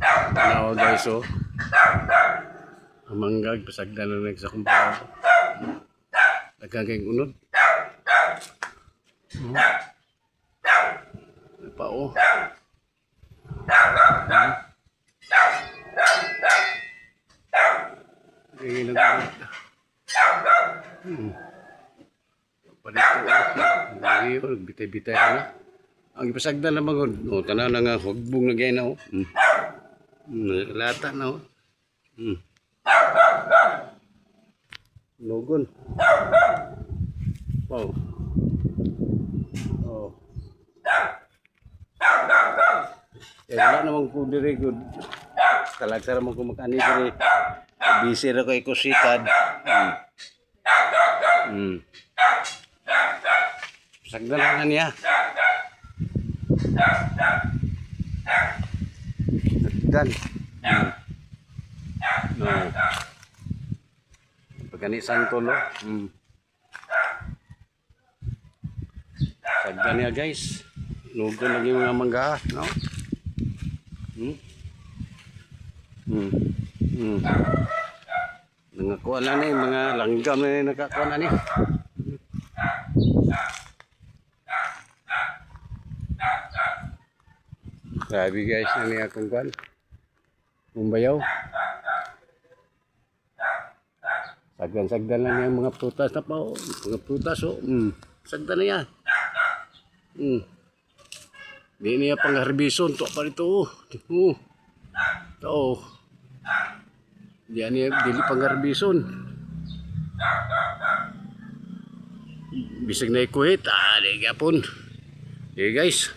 Tanawa guys oh. Ang manggag pasagdan na sa kumpara. Nagkaging unod. Pa oh. Ganyan lang. Palito oh. Bitay-bitay na. Ang ipasagdan na magod. Oh, tanaw na nga hugbong na gaya na oh. Lata na oh. Logon. Wow. Oh. Eh, wala namang po diri good. Kalagsa naman kung makani diri. Busy na ko ikusikad. Sagdan na niya. Sagdan. No. Pagkani santo no. Sagdan niya guys. Lugo lagi mga mangga, no? Nangakuha na ni mga langgam na nakakuha na ni. Grabe guys, nani akong kuhan. Mumbayaw. Sagdan-sagdan lang yung mga prutas na pa. Oh. Mga prutas oh. Sagdan na yan. Di niya pang herbison. Ito pa rito oh. Ito oh. Di niya dili pang herbison. Bisig na ikuhit. Di kapon. Di guys.